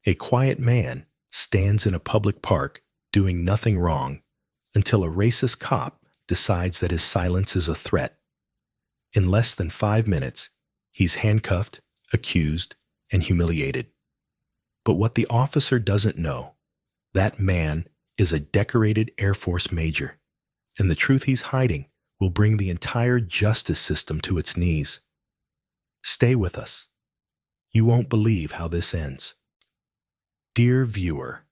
A quiet man stands in a public park doing nothing wrong until a racist cop decides that his silence is a threat. In less than 5 minutes, he's handcuffed, accused, and humiliated. But what the officer doesn't know, that man is a decorated Air Force major, and the truth he's hiding will bring the entire justice system to its knees. Stay with us. You won't believe how this ends. Dear viewer,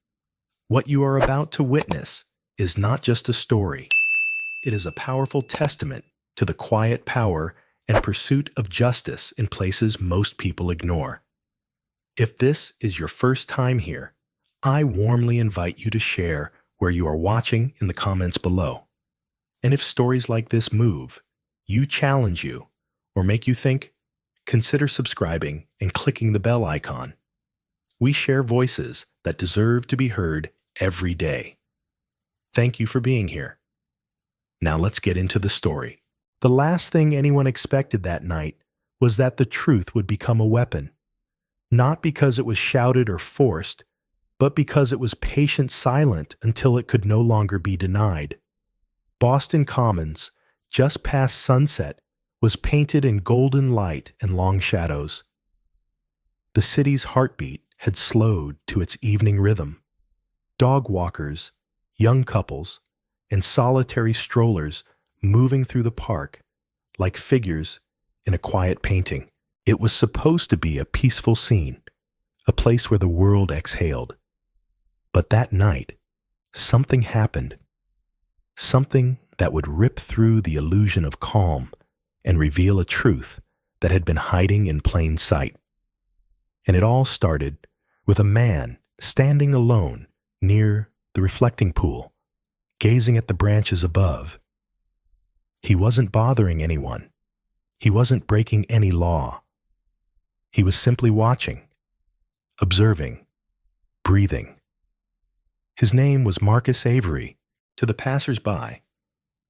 what you are about to witness is not just a story. It is a powerful testament to the quiet power and pursuit of justice in places most people ignore. If this is your first time here, I warmly invite you to share where you are watching in the comments below. And if stories like this move, challenge you, or make you think, consider subscribing and clicking the bell icon. We share voices that deserve to be heard every day. Thank you for being here. Now let's get into the story. The last thing anyone expected that night was that the truth would become a weapon. Not because it was shouted or forced, but because it was patient silent until it could no longer be denied. Boston Commons, just past sunset, was painted in golden light and long shadows. The city's heartbeat had slowed to its evening rhythm. Dog walkers, young couples, and solitary strollers moving through the park like figures in a quiet painting. It was supposed to be a peaceful scene, a place where the world exhaled. But that night, something happened. Something that would rip through the illusion of calm and reveal a truth that had been hiding in plain sight. And it all started with a man standing alone near the reflecting pool, gazing at the branches above. He wasn't bothering anyone. He wasn't breaking any law. He was simply watching, observing, breathing. His name was Marcus Avery. To the passers-by,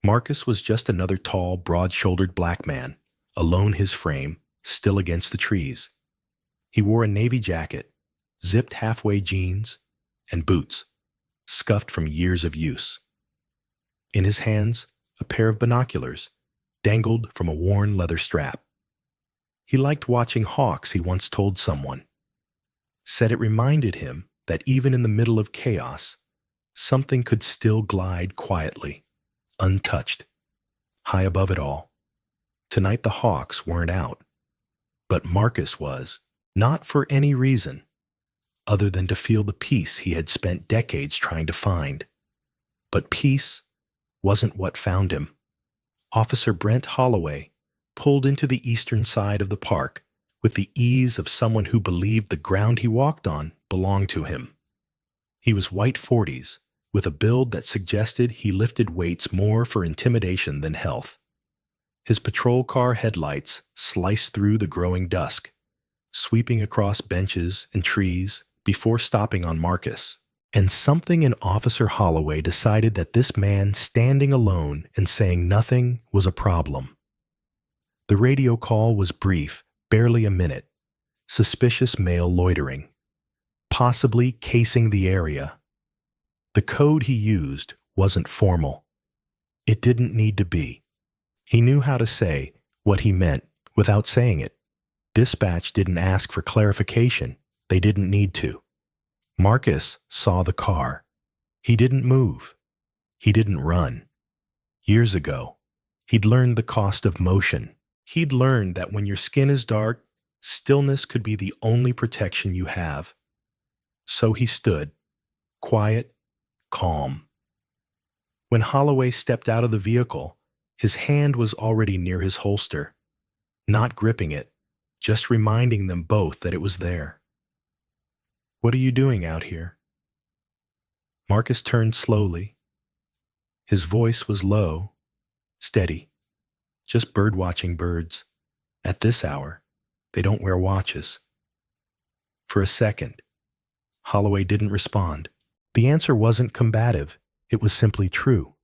Marcus was just another tall, broad-shouldered black man, alone his frame, still against the trees. He wore a navy jacket, zipped halfway jeans, and boots, scuffed from years of use. In his hands, a pair of binoculars dangled from a worn leather strap. He liked watching hawks, he once told someone. Said it reminded him that even in the middle of chaos, something could still glide quietly, untouched, high above it all. Tonight the hawks weren't out, but Marcus was, not for any reason, other than to feel the peace he had spent decades trying to find. But peace wasn't what found him. Officer Brent Holloway pulled into the eastern side of the park with the ease of someone who believed the ground he walked on belonged to him. He was white 40s, with a build that suggested he lifted weights more for intimidation than health. His patrol car headlights sliced through the growing dusk, sweeping across benches and trees before stopping on Marcus. And something in Officer Holloway decided that this man standing alone and saying nothing was a problem. The radio call was brief, barely a minute. Suspicious male loitering, possibly casing the area. The code he used wasn't formal. It didn't need to be. He knew how to say what he meant without saying it. Dispatch didn't ask for clarification. They didn't need to. Marcus saw the car. He didn't move. He didn't run. Years ago, he'd learned the cost of motion. He'd learned that when your skin is dark, stillness could be the only protection you have. So he stood, quiet, calm. When Holloway stepped out of the vehicle, his hand was already near his holster, not gripping it, just reminding them both that it was there. "What are you doing out here?" Marcus turned slowly. His voice was low, steady, just bird-watching birds. At this hour, they don't wear watches. For a second, Holloway didn't respond. The answer wasn't combative, it was simply true.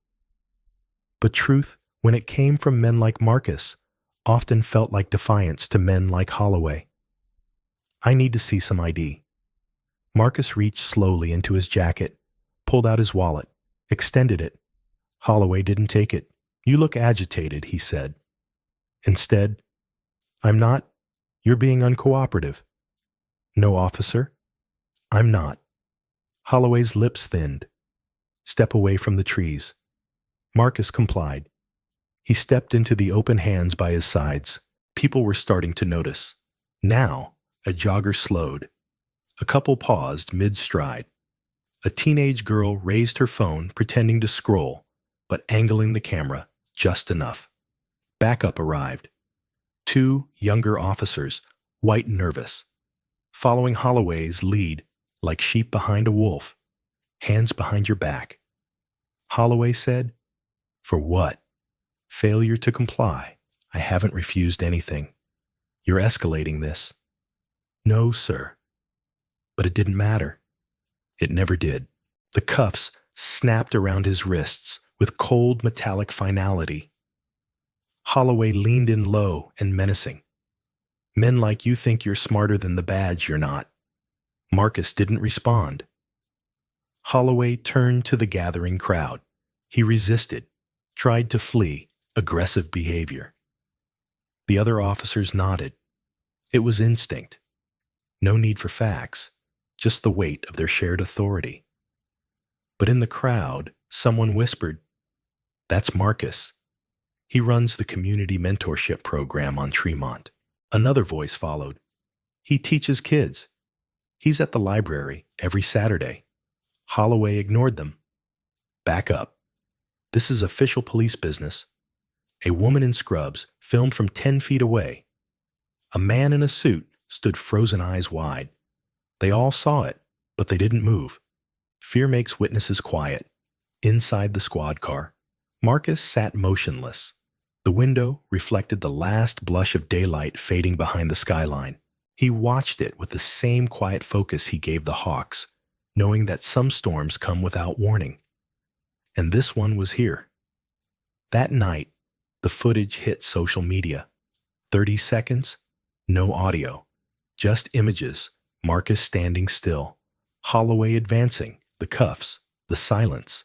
But truth, when it came from men like Marcus, often felt like defiance to men like Holloway. "I need to see some ID." Marcus reached slowly into his jacket, pulled out his wallet, extended it. Holloway didn't take it. "You look agitated," he said. Instead, "I'm not. You're being uncooperative." "No, officer, I'm not." Holloway's lips thinned. "Step away from the trees." Marcus complied. He stepped into the open hands by his sides. People were starting to notice. Now, a jogger slowed. A couple paused mid-stride. A teenage girl raised her phone, pretending to scroll, but angling the camera just enough. Backup arrived. Two younger officers, white and nervous, following Holloway's lead like sheep behind a wolf. "Hands behind your back." Holloway said. "For what?" "Failure to comply. I haven't refused anything. You're escalating this." "No, sir." But it didn't matter. It never did. The cuffs snapped around his wrists with cold metallic finality. Holloway leaned in low and menacing. "Men like you think you're smarter than the badge you're not." Marcus didn't respond. Holloway turned to the gathering crowd. He resisted, tried to flee, aggressive behavior. The other officers nodded. It was instinct. No need for facts, just the weight of their shared authority. But in the crowd, someone whispered, "That's Marcus. He runs the community mentorship program on Tremont." Another voice followed. "He teaches kids. He's at the library every Saturday." Holloway ignored them. "Back up. This is official police business." A woman in scrubs filmed from 10 feet away. A man in a suit stood frozen eyes wide. They all saw it, but they didn't move. Fear makes witnesses quiet. Inside the squad car, Marcus sat motionless. The window reflected the last blush of daylight fading behind the skyline. He watched it with the same quiet focus he gave the Hawks, knowing that some storms come without warning. And this one was here. That night, the footage hit social media. 30 seconds, no audio, just images, Marcus standing still, Holloway advancing, the cuffs, the silence.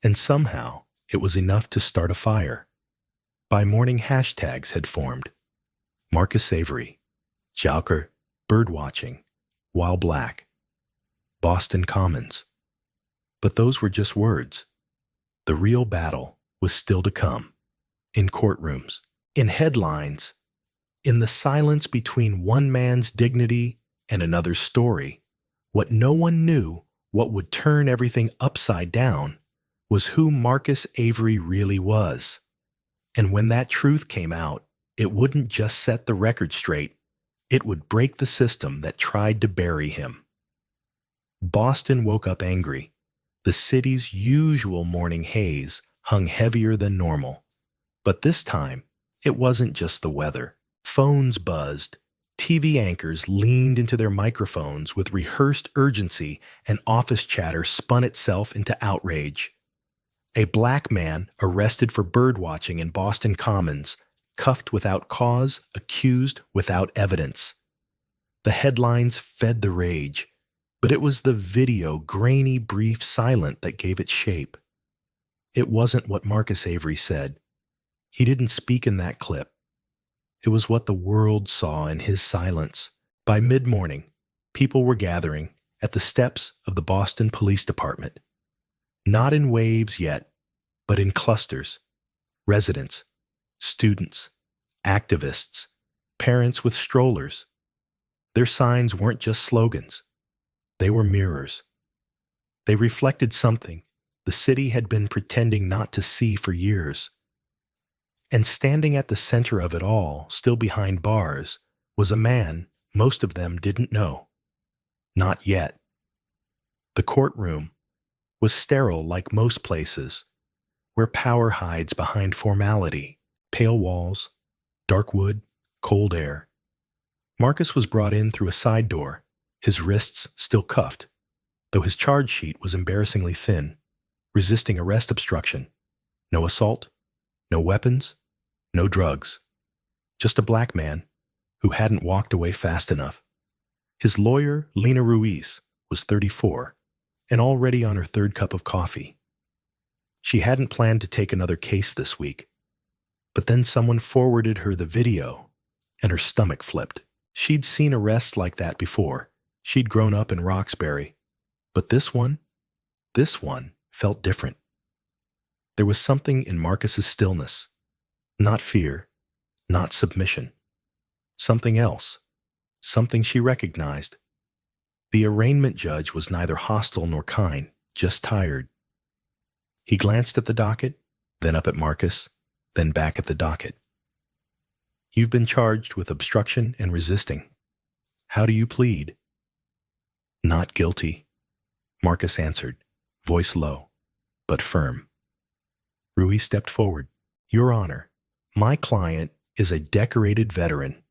And somehow, it was enough to start a fire. By morning, hashtags had formed. Marcus Avery, Jowker, birdwatching, while black, Boston Commons. But those were just words. The real battle was still to come. In courtrooms, in headlines, in the silence between one man's dignity and another's story. What no one knew, what would turn everything upside down, was who Marcus Avery really was. And when that truth came out, it wouldn't just set the record straight, it would break the system that tried to bury him. Boston woke up angry. The city's usual morning haze hung heavier than normal. But this time, it wasn't just the weather. Phones buzzed. TV anchors leaned into their microphones with rehearsed urgency, and office chatter spun itself into outrage. A black man arrested for birdwatching in Boston Commons, cuffed without cause, accused without evidence. The headlines fed the rage, but it was the video, grainy, brief, silent, that gave it shape. It wasn't what Marcus Avery said. He didn't speak in that clip. It was what the world saw in his silence. By mid-morning, people were gathering at the steps of the Boston Police Department. Not in waves yet, but in clusters. Residents, students, activists, parents with strollers. Their signs weren't just slogans. They were mirrors. They reflected something the city had been pretending not to see for years. And standing at the center of it all, still behind bars, was a man most of them didn't know. Not yet. The courtroom was sterile like most places, where power hides behind formality, pale walls, dark wood, cold air. Marcus was brought in through a side door, his wrists still cuffed, though his charge sheet was embarrassingly thin, resisting arrest obstruction. No assault, no weapons, no drugs. Just a black man who hadn't walked away fast enough. His lawyer, Lena Ruiz, was 34 and already on her third cup of coffee. She hadn't planned to take another case this week, but then someone forwarded her the video and her stomach flipped. She'd seen arrests like that before. She'd grown up in Roxbury, but this one felt different. There was something in Marcus's stillness, not fear, not submission. Something else, something she recognized. The arraignment judge was neither hostile nor kind, just tired. He glanced at the docket, then up at Marcus, then back at the docket. You've been charged with obstruction and resisting. How do you plead? Not guilty, Marcus answered, voice low, but firm. Ruiz stepped forward. Your Honor, my client is a decorated veteran,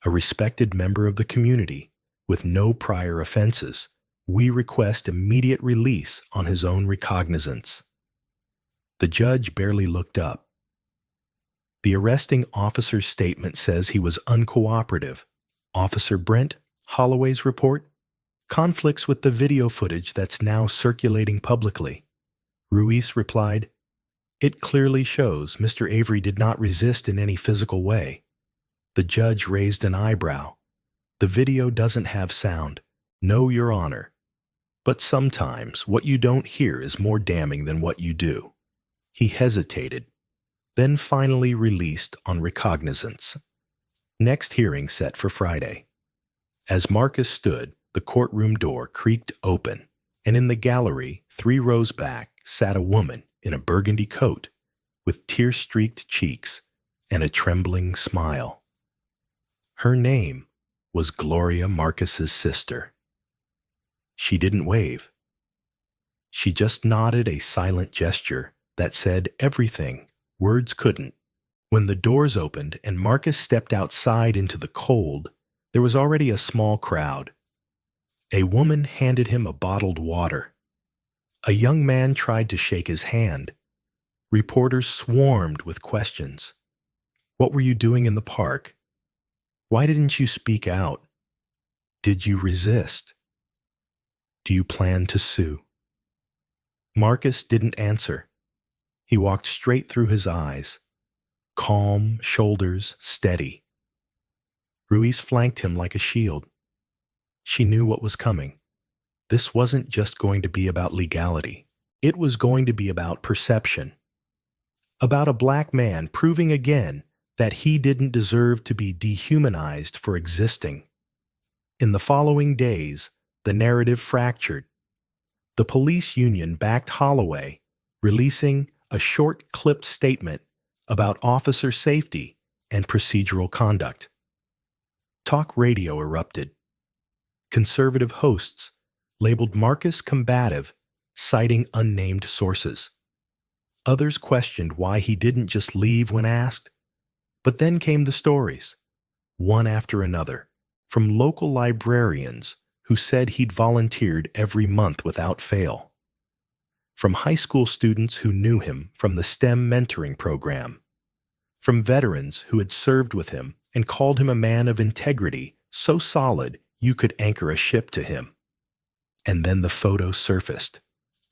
a respected member of the community with no prior offenses. We request immediate release on his own recognizance. The judge barely looked up. The arresting officer's statement says he was uncooperative. Officer Brent Holloway's report conflicts with the video footage that's now circulating publicly. Ruiz replied, It clearly shows Mr. Avery did not resist in any physical way. The judge raised an eyebrow. The video doesn't have sound. No, Your Honor. But sometimes what you don't hear is more damning than what you do. He hesitated, then finally released on recognizance. Next hearing set for Friday. As Marcus stood, the courtroom door creaked open, and in the gallery, 3 rows back, sat a woman in a burgundy coat, with tear-streaked cheeks and a trembling smile. Her name was Gloria Marcus's sister. She didn't wave. She just nodded a silent gesture that said everything words couldn't. When the doors opened and Marcus stepped outside into the cold, there was already a small crowd. A woman handed him a bottled water. A young man tried to shake his hand. Reporters swarmed with questions. What were you doing in the park? Why didn't you speak out? Did you resist? Do you plan to sue? Marcus didn't answer. He walked straight through his eyes, calm, shoulders steady. Ruiz flanked him like a shield. She knew what was coming. This wasn't just going to be about legality. It was going to be about perception. About a black man proving again that he didn't deserve to be dehumanized for existing. In the following days, the narrative fractured. The police union backed Holloway, releasing a short clipped statement about officer safety and procedural conduct. Talk radio erupted. Conservative hosts labeled Marcus combative, citing unnamed sources. Others questioned why he didn't just leave when asked. But then came the stories, one after another, from local librarians who said he'd volunteered every month without fail, from high school students who knew him from the STEM mentoring program, from veterans who had served with him and called him a man of integrity so solid you could anchor a ship to him. And then the photo surfaced,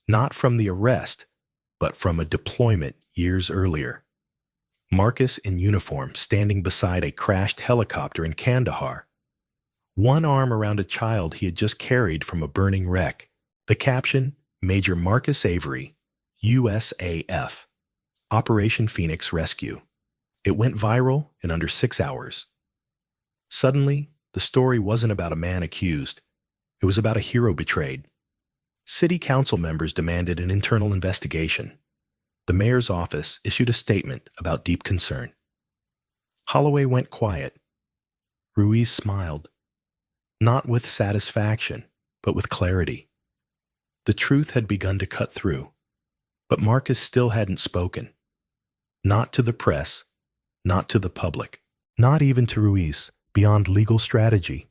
not from the arrest, but from a deployment years earlier. Marcus in uniform standing beside a crashed helicopter in Kandahar, one arm around a child he had just carried from a burning wreck. The caption, Major Marcus Avery, USAF, Operation Phoenix Rescue. It went viral in under 6 hours. Suddenly, the story wasn't about a man accused. It was about a hero betrayed. City council members demanded an internal investigation. The mayor's office issued a statement about deep concern. Holloway went quiet. Ruiz smiled, not with satisfaction, but with clarity. The truth had begun to cut through, but Marcus still hadn't spoken. Not to the press, not to the public, not even to Ruiz, beyond legal strategy.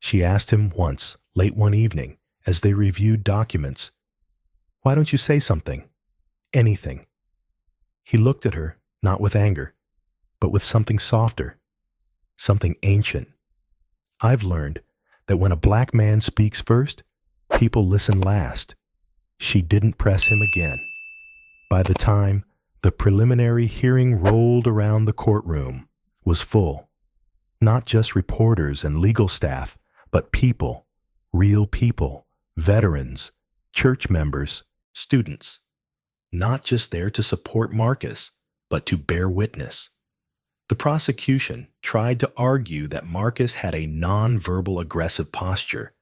She asked him once, late one evening, as they reviewed documents, "Why don't you say something? Anything?" He looked at her, not with anger, but with something softer, something ancient. "I've learned that when a black man speaks first, people listen last. She didn't press him again. By the time the preliminary hearing rolled around the courtroom was full. Not just reporters and legal staff, but people, real people, veterans, church members, students. Not just there to support Marcus, but to bear witness. The prosecution tried to argue that Marcus had a non-verbal aggressive posture,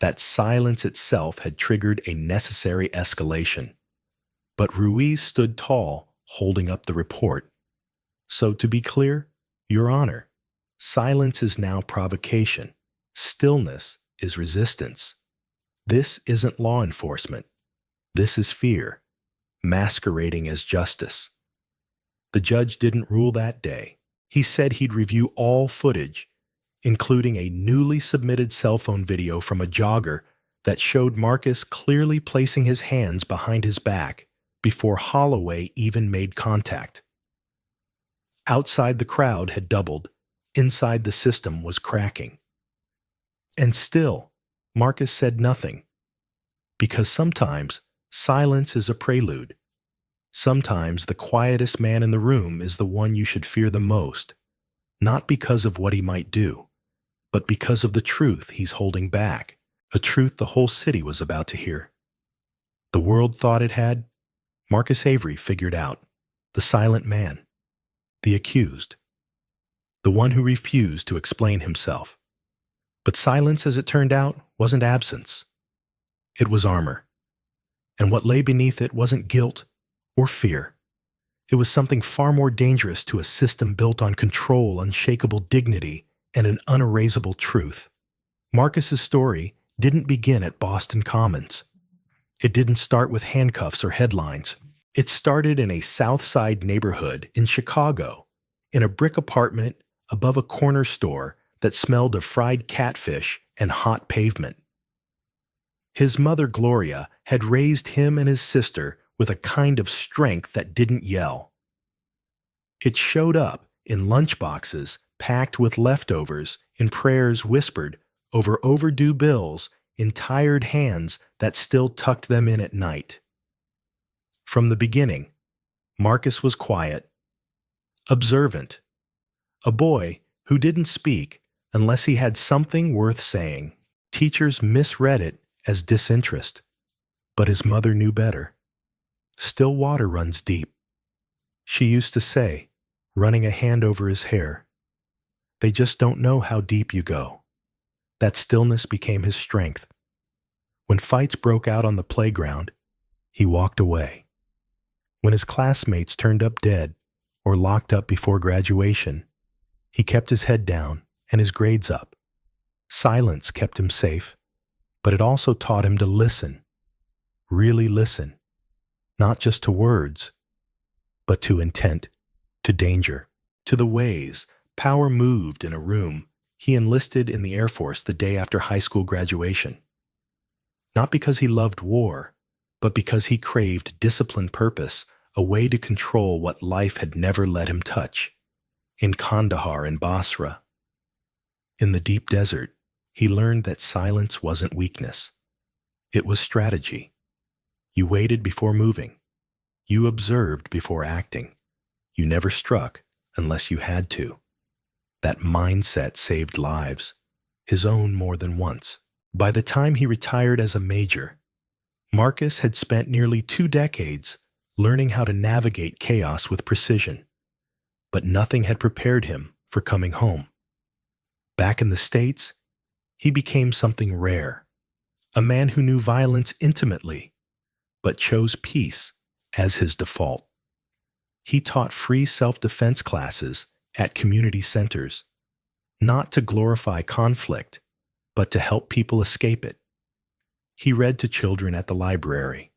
that silence itself had triggered a necessary escalation. But Ruiz stood tall, holding up the report. So to be clear, Your Honor, silence is now provocation. Stillness is resistance. This isn't law enforcement. This is fear, masquerading as justice. The judge didn't rule that day. He said he'd review all footage, including a newly submitted cell phone video from a jogger that showed Marcus clearly placing his hands behind his back before Holloway even made contact. Outside, the crowd had doubled. Inside, the system was cracking. And still, Marcus said nothing. Because sometimes, silence is a prelude. Sometimes the quietest man in the room is the one you should fear the most, not because of what he might do, but because of the truth he's holding back, a truth the whole city was about to hear. The world thought it had. Marcus Avery figured out. The silent man. The accused. The one who refused to explain himself. But silence, as it turned out, wasn't absence. It was armor. And what lay beneath it wasn't guilt or fear. It was something far more dangerous to a system built on control, unshakable dignity, and an unerasable truth. Marcus's story didn't begin at Boston Commons. It didn't start with handcuffs or headlines. It started in a South Side neighborhood in Chicago, in a brick apartment above a corner store that smelled of fried catfish and hot pavement. His mother, Gloria, had raised him and his sister with a kind of strength that didn't yell. It showed up in lunchboxes packed with leftovers, in prayers whispered over overdue bills, in tired hands that still tucked them in at night. From the beginning, Marcus was quiet, observant, a boy who didn't speak unless he had something worth saying. Teachers misread it as disinterest, but his mother knew better. Still water runs deep, she used to say, running a hand over his hair. They just don't know how deep you go. That stillness became his strength. When fights broke out on the playground, he walked away. When his classmates turned up dead or locked up before graduation, he kept his head down and his grades up. Silence kept him safe, but it also taught him to listen, really listen. Not just to words, but to intent, to danger, to the ways power moved in a room. He enlisted in the Air Force the day after high school graduation. Not because he loved war, but because he craved disciplined purpose, a way to control what life had never let him touch. In Kandahar and Basra, in the deep desert, he learned that silence wasn't weakness. It was strategy. You waited before moving. You observed before acting. You never struck unless you had to. That mindset saved lives, his own more than once. By the time he retired as a major, Marcus had spent nearly 2 decades learning how to navigate chaos with precision. But nothing had prepared him for coming home. Back in the States, he became something rare, a man who knew violence intimately, but chose peace as his default. He taught free self-defense classes at community centers, not to glorify conflict, but to help people escape it. He read to children at the library.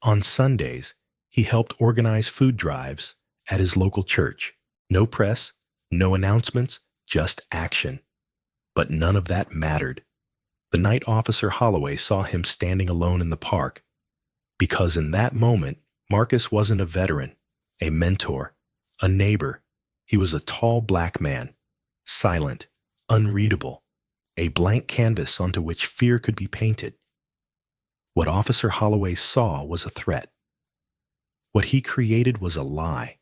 On Sundays, he helped organize food drives at his local church. No press, no announcements, just action. But none of that mattered. The night Officer Holloway saw him standing alone in the park, because in that moment, Marcus wasn't a veteran, a mentor, a neighbor. He was a tall black man, silent, unreadable, a blank canvas onto which fear could be painted. What Officer Holloway saw was a threat. What he created was a lie.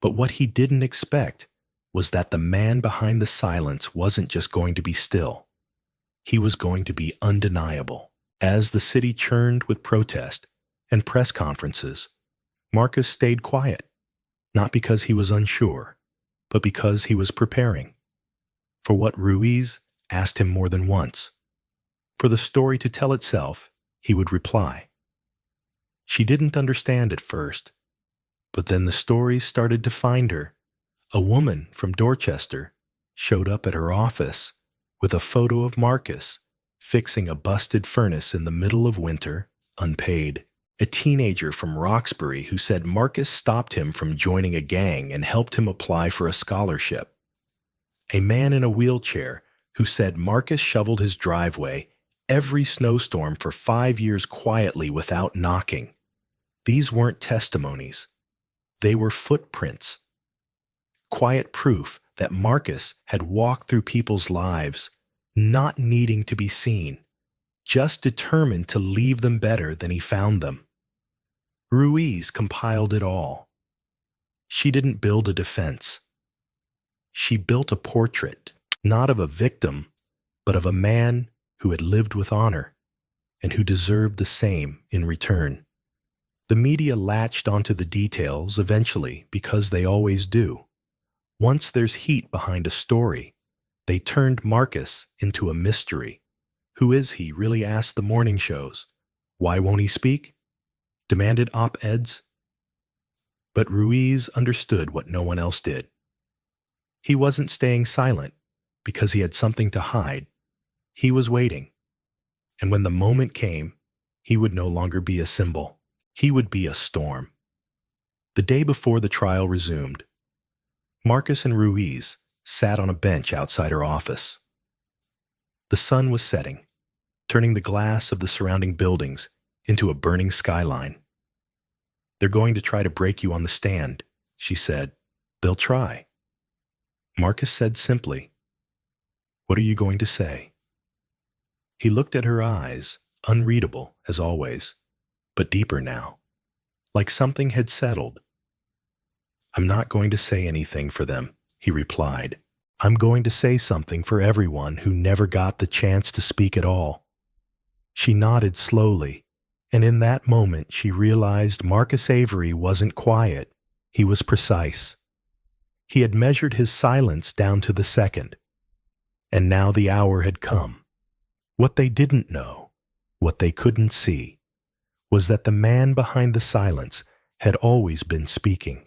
But what he didn't expect was that the man behind the silence wasn't just going to be still. He was going to be undeniable. As the city churned with protest and press conferences, Marcus stayed quiet, not because he was unsure, but because he was preparing for what Ruiz asked him more than once. For the story to tell itself, he would reply. She didn't understand at first, but then the stories started to find her. A woman from Dorchester showed up at her office with a photo of Marcus fixing a busted furnace in the middle of winter, unpaid. A teenager from Roxbury who said Marcus stopped him from joining a gang and helped him apply for a scholarship. A man in a wheelchair who said Marcus shoveled his driveway every snowstorm for 5 years quietly without knocking. These weren't testimonies. They were footprints. Quiet proof that Marcus had walked through people's lives, not needing to be seen, just determined to leave them better than he found them. Ruiz compiled it all. She didn't build a defense. She built a portrait, not of a victim, but of a man who had lived with honor and who deserved the same in return. The media latched onto the details eventually because they always do. Once there's heat behind a story, they turned Marcus into a mystery. Who is he? Really asked the morning shows. Why won't he speak? Demanded op-eds. But Ruiz understood what no one else did. He wasn't staying silent because he had something to hide. He was waiting. And when the moment came, he would no longer be a symbol. He would be a storm. The day before the trial resumed, Marcus and Ruiz sat on a bench outside her office. The sun was setting, turning the glass of the surrounding buildings into a burning skyline. They're going to try to break you on the stand, she said. They'll try. Marcus said simply, What are you going to say? He looked at her eyes, unreadable as always, but deeper now, like something had settled. I'm not going to say anything for them, he replied. I'm going to say something for everyone who never got the chance to speak at all. She nodded slowly, and in that moment she realized Marcus Avery wasn't quiet, he was precise. He had measured his silence down to the second, and now the hour had come. What they didn't know, what they couldn't see, was that the man behind the silence had always been speaking.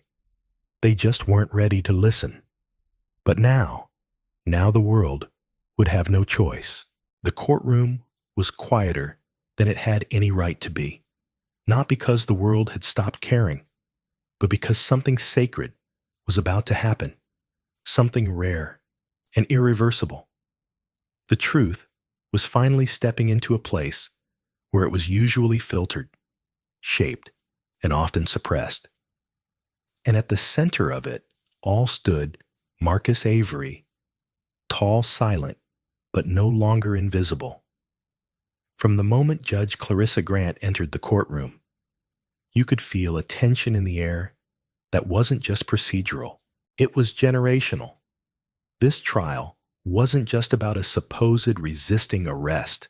They just weren't ready to listen. But now the world would have no choice. The courtroom was quieter than it had any right to be, not because the world had stopped caring, but because something sacred was about to happen, something rare and irreversible. The truth was finally stepping into a place where it was usually filtered, shaped, and often suppressed. And at the center of it all stood Marcus Avery, tall, silent, but no longer invisible. From the moment Judge Clarissa Grant entered the courtroom, you could feel a tension in the air that wasn't just procedural, it was generational. This trial wasn't just about a supposed resisting arrest.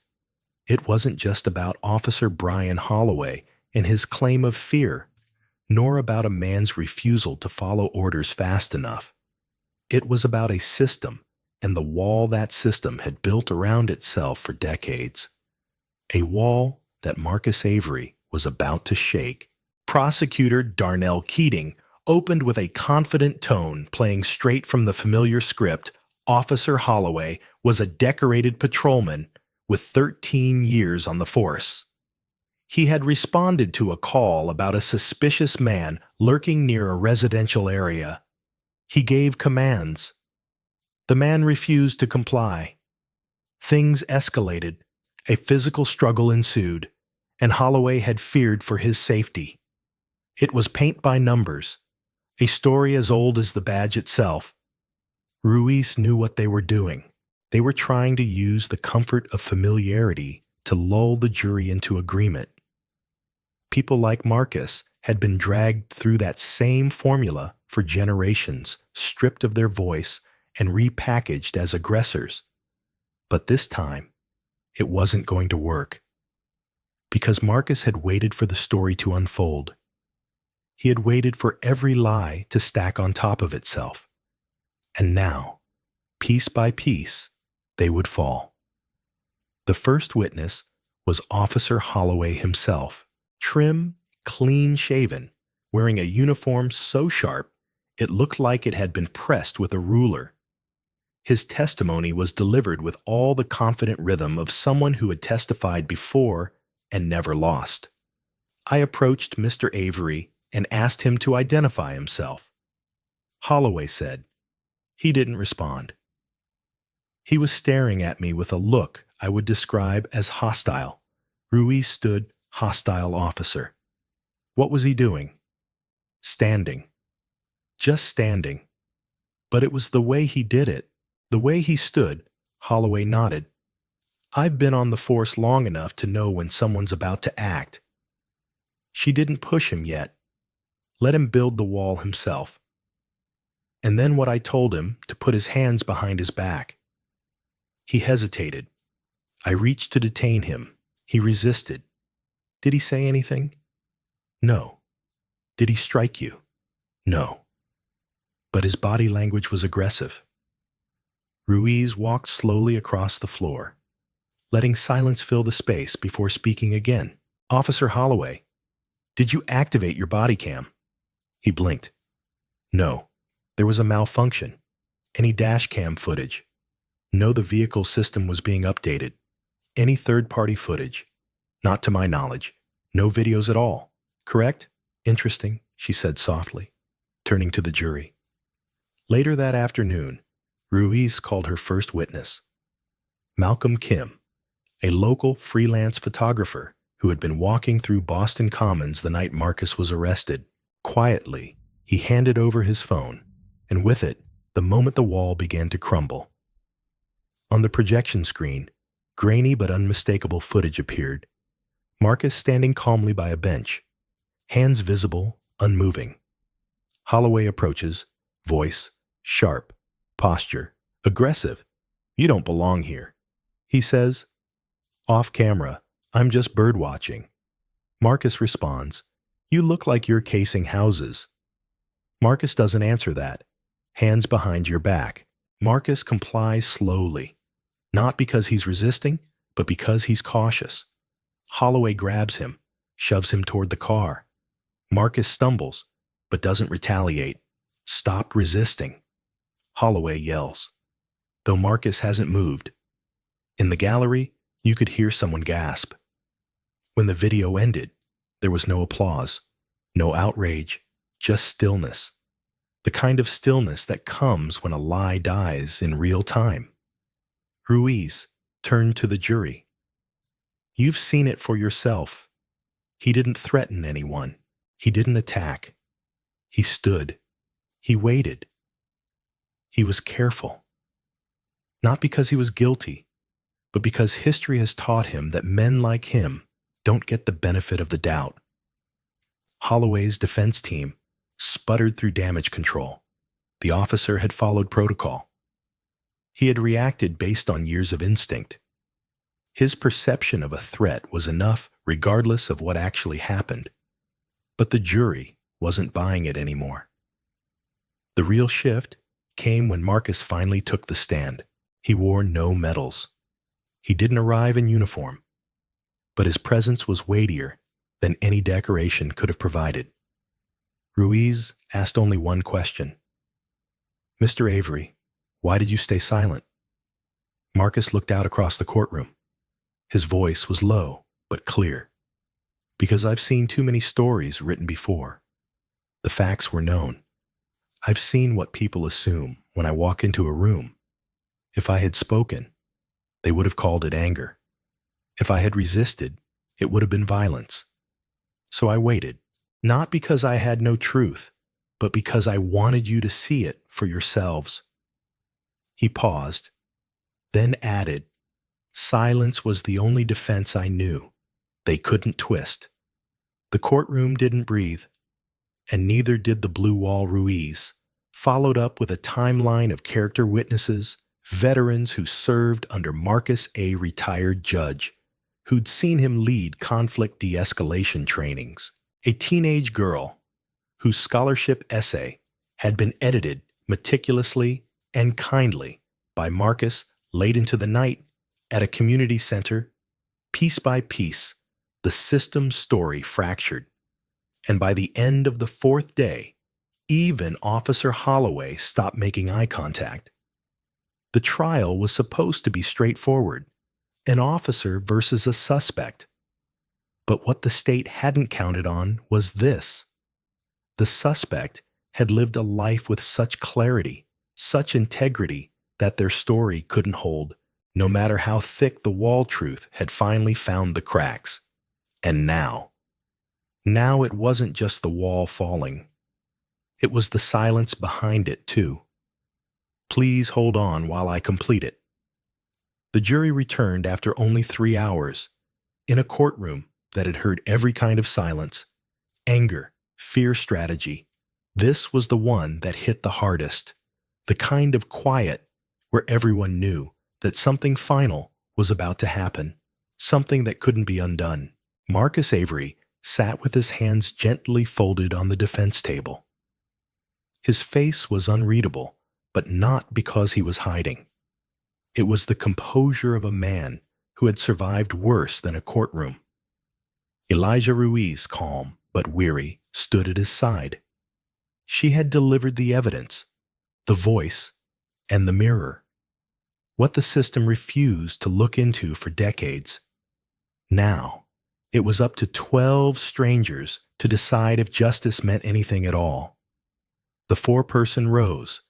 It wasn't just about Officer Brian Holloway and his claim of fear, nor about a man's refusal to follow orders fast enough. It was about a system and the wall that system had built around itself for decades. A wall that Marcus Avery was about to shake. Prosecutor Darnell Keating opened with a confident tone, playing straight from the familiar script. Officer Holloway was a decorated patrolman with 13 years on the force. He had responded to a call about a suspicious man lurking near a residential area. He gave commands. The man refused to comply. Things escalated. A physical struggle ensued, and Holloway had feared for his safety. It was paint by numbers, a story as old as the badge itself. Ruiz knew what they were doing. They were trying to use the comfort of familiarity to lull the jury into agreement. People like Marcus had been dragged through that same formula for generations, stripped of their voice and repackaged as aggressors. But this time, it wasn't going to work. Because Marcus had waited for the story to unfold. He had waited for every lie to stack on top of itself. And now, piece by piece, they would fall. The first witness was Officer Holloway himself, trim, clean-shaven, wearing a uniform so sharp it looked like it had been pressed with a ruler. His testimony was delivered with all the confident rhythm of someone who had testified before and never lost. I approached Mr. Avery and asked him to identify himself. Holloway said. He didn't respond. He was staring at me with a look I would describe as hostile. Ruiz stood, hostile officer. What was he doing? Standing. Just standing. But it was the way he did it, the way he stood. Holloway nodded. I've been on the force long enough to know when someone's about to act. She didn't push him yet. Let him build the wall himself. And then what I told him to put his hands behind his back. He hesitated. I reached to detain him. He resisted. Did he say anything? No. Did he strike you? No. But his body language was aggressive. Ruiz walked slowly across the floor, letting silence fill the space before speaking again. Officer Holloway, did you activate your body cam? He blinked. No. There was a malfunction. Any dash cam footage? No, the vehicle system was being updated. Any third-party footage? Not to my knowledge. No videos at all. Correct? Interesting, she said softly, turning to the jury. Later that afternoon, Ruiz called her first witness, Malcolm Kim, a local freelance photographer who had been walking through Boston Commons the night Marcus was arrested. Quietly, he handed over his phone, and with it, the moment the wall began to crumble. On the projection screen, grainy but unmistakable footage appeared. Marcus standing calmly by a bench, hands visible, unmoving. Holloway approaches, voice sharp, posture aggressive. You don't belong here. He says, off camera, I'm just bird watching. Marcus responds, you look like you're casing houses. Marcus doesn't answer that. Hands behind your back. Marcus complies slowly, not because he's resisting, but because he's cautious. Holloway grabs him, shoves him toward the car. Marcus stumbles, but doesn't retaliate. Stop resisting. Holloway yells, though Marcus hasn't moved. In the gallery, you could hear someone gasp. When the video ended, there was no applause, no outrage, just stillness. The kind of stillness that comes when a lie dies in real time. Ruiz turned to the jury. You've seen it for yourself. He didn't threaten anyone. He didn't attack. He stood. He waited. He was careful. Not because he was guilty, but because history has taught him that men like him don't get the benefit of the doubt. Holloway's defense team sputtered through damage control. The officer had followed protocol. He had reacted based on years of instinct. His perception of a threat was enough regardless of what actually happened. But the jury wasn't buying it anymore. The real shift came when Marcus finally took the stand. He wore no medals. He didn't arrive in uniform, but his presence was weightier than any decoration could have provided. Ruiz asked only one question. Mr. Avery, why did you stay silent? Marcus looked out across the courtroom. His voice was low but clear. Because I've seen too many stories written before. The facts were known. I've seen what people assume when I walk into a room. If I had spoken, they would have called it anger. If I had resisted, it would have been violence. So I waited, not because I had no truth, but because I wanted you to see it for yourselves. He paused, then added, Silence was the only defense I knew. They couldn't twist. The courtroom didn't breathe, and neither did the blue wall Ruiz, followed up with a timeline of character witnesses, veterans who served under Marcus A. retired judge, who'd seen him lead conflict de-escalation trainings, a teenage girl whose scholarship essay had been edited meticulously and kindly by Marcus late into the night at a community center. Piece by piece, the system's story fractured, and by the end of the fourth day, even Officer Holloway stopped making eye contact. The trial was supposed to be straightforward, an officer versus a suspect. But what the state hadn't counted on was this. The suspect had lived a life with such clarity, such integrity, that their story couldn't hold, no matter how thick the wall truth had finally found the cracks. And now it wasn't just the wall falling. It was the silence behind it, too. Please hold on while I complete it. The jury returned after only 3 hours, in a courtroom that had heard every kind of silence, anger, fear strategy. This was the one that hit the hardest, the kind of quiet where everyone knew that something final was about to happen, something that couldn't be undone. Marcus Avery sat with his hands gently folded on the defense table. His face was unreadable, but not because he was hiding. It was the composure of a man who had survived worse than a courtroom. Elijah Ruiz, calm but weary, stood at his side. She had delivered the evidence, the voice, and the mirror. What the system refused to look into for decades. Now, it was up to 12 strangers to decide if justice meant anything at all. The foreperson rose.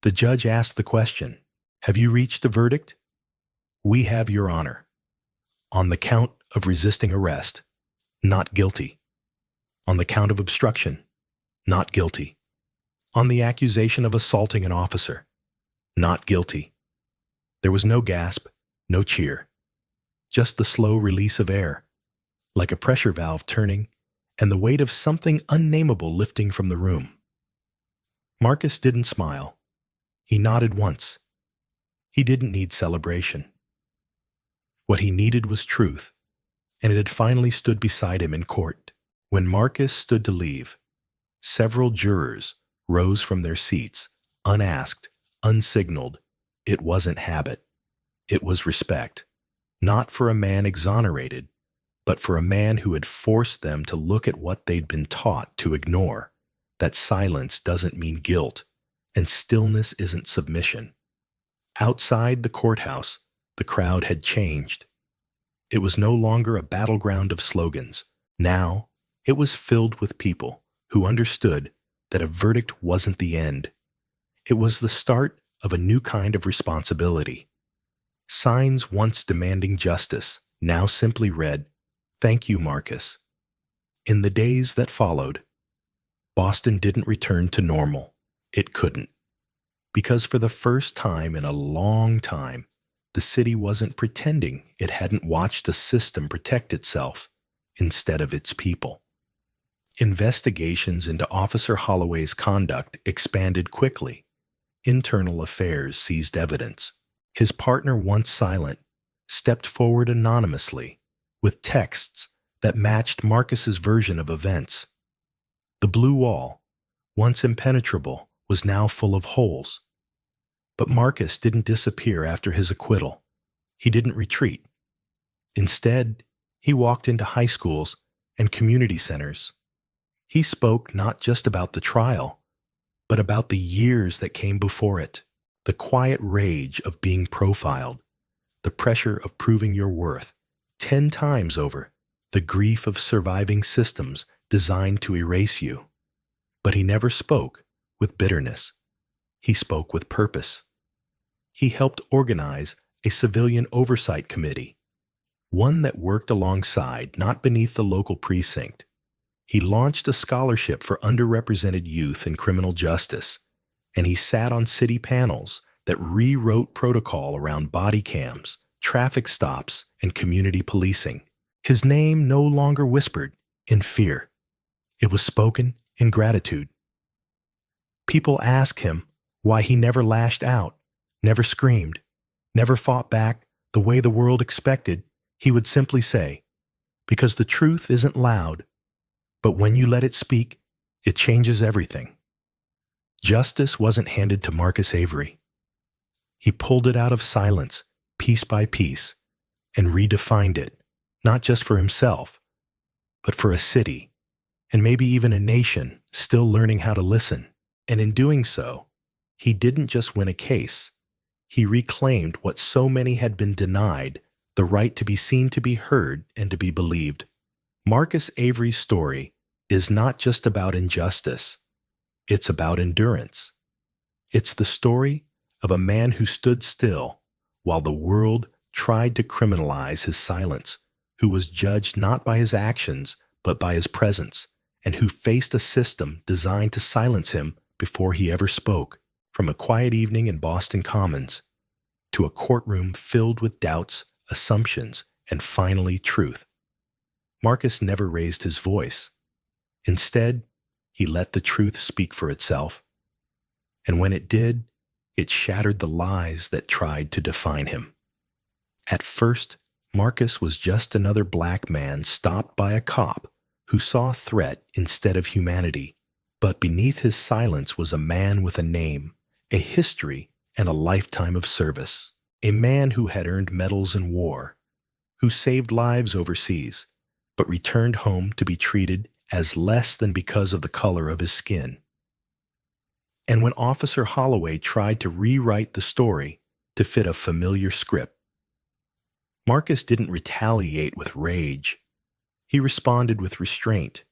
The judge asked the question, "Have you reached a verdict?" "We have, Your Honor. On the count of resisting arrest, not guilty. On the count of obstruction, not guilty. On the accusation of assaulting an officer, not guilty." There was no gasp, no cheer. Just the slow release of air, like a pressure valve turning, and the weight of something unnameable lifting from the room. Marcus didn't smile. He nodded once. He didn't need celebration. What he needed was truth, and it had finally stood beside him in court. When Marcus stood to leave, several jurors rose from their seats, unasked, unsignaled. It wasn't habit. It was respect. Not for a man exonerated, but for a man who had forced them to look at what they'd been taught to ignore, that silence doesn't mean guilt, and stillness isn't submission. Outside the courthouse, the crowd had changed. It was no longer a battleground of slogans. Now, it was filled with people who understood that a verdict wasn't the end. It was the start of a new kind of responsibility. Signs once demanding justice now simply read, "Thank you, Marcus." In the days that followed, Boston didn't return to normal. It couldn't. Because for the first time in a long time, the city wasn't pretending it hadn't watched a system protect itself instead of its people. Investigations into Officer Holloway's conduct expanded quickly. Internal affairs seized evidence. His partner, once silent, stepped forward anonymously with texts that matched Marcus's version of events. The blue wall, once impenetrable, was now full of holes. But Marcus didn't disappear after his acquittal. He didn't retreat. Instead, he walked into high schools and community centers. He spoke not just about the trial, but about the years that came before it, the quiet rage of being profiled, the pressure of proving your worth 10 times over, the grief of surviving systems designed to erase you. But he never spoke with bitterness. He spoke with purpose. He helped organize a civilian oversight committee, one that worked alongside, not beneath the local precinct. He launched a scholarship for underrepresented youth in criminal justice, and he sat on city panels that rewrote protocol around body cams, traffic stops, and community policing. His name no longer whispered in fear. It was spoken in gratitude. People asked him why he never lashed out, never screamed, never fought back the way the world expected. He would simply say, "Because the truth isn't loud, but when you let it speak, it changes everything." Justice wasn't handed to Marcus Avery. He pulled it out of silence, piece by piece, and redefined it, not just for himself, but for a city, and maybe even a nation still learning how to listen. And in doing so, he didn't just win a case. He reclaimed what so many had been denied, the right to be seen, to be heard, and to be believed. Marcus Avery's story is not just about injustice. It's about endurance. It's the story of a man who stood still while the world tried to criminalize his silence, who was judged not by his actions, but by his presence, and who faced a system designed to silence him before he ever spoke. From a quiet evening in Boston Commons to a courtroom filled with doubts, assumptions, and finally truth, Marcus never raised his voice. Instead, he let the truth speak for itself. And when it did, it shattered the lies that tried to define him. At first, Marcus was just another black man stopped by a cop who saw threat instead of humanity. But beneath his silence was a man with a name, a history, and a lifetime of service. A man who had earned medals in war, who saved lives overseas, but returned home to be treated as less than because of the color of his skin. And when Officer Holloway tried to rewrite the story to fit a familiar script, Marcus didn't retaliate with rage. He responded with restraint.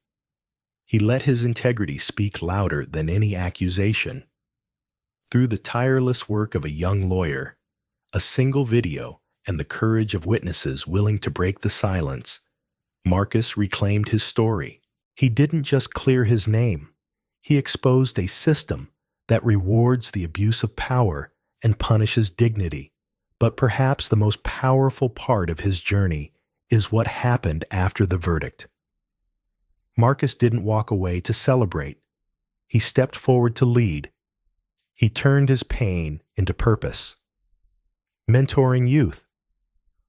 He let his integrity speak louder than any accusation. Through the tireless work of a young lawyer, a single video, and the courage of witnesses willing to break the silence, Marcus reclaimed his story. He didn't just clear his name. He exposed a system that rewards the abuse of power and punishes dignity. But perhaps the most powerful part of his journey is what happened after the verdict. Marcus didn't walk away to celebrate. He stepped forward to lead. He turned his pain into purpose, mentoring youth,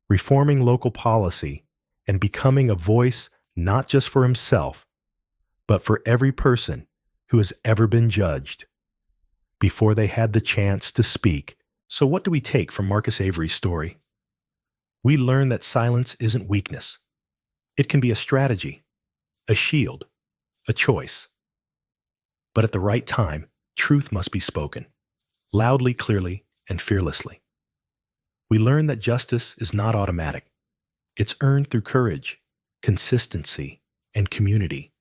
reforming local policy, and becoming a voice not just for himself, but for every person who has ever been judged before they had the chance to speak. So what do we take from Marcus Avery's story? We learn that silence isn't weakness. It can be a strategy, a shield, a choice. But at the right time, truth must be spoken, loudly, clearly, and fearlessly. We learn that justice is not automatic. It's earned through courage, consistency, and community.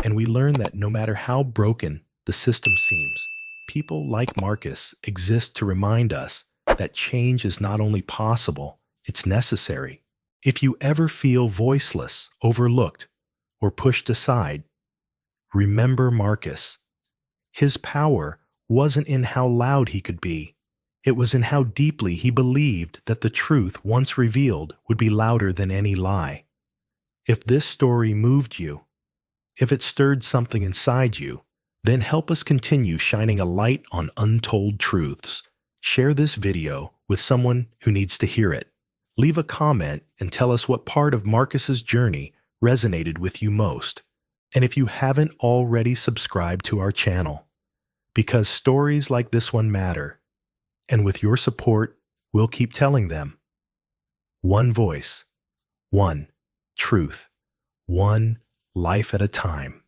And we learn that no matter how broken the system seems, people like Marcus exist to remind us that change is not only possible, it's necessary. If you ever feel voiceless, overlooked, or pushed aside, remember Marcus. His power wasn't in how loud he could be. It was in how deeply he believed that the truth, once revealed, would be louder than any lie. If this story moved you, if it stirred something inside you, then help us continue shining a light on untold truths. Share this video with someone who needs to hear it. Leave a comment and tell us what part of Marcus's journey resonated with you most. And if you haven't already subscribed to our channel, because stories like this one matter, and with your support, we'll keep telling them. One voice, one truth, one life at a time.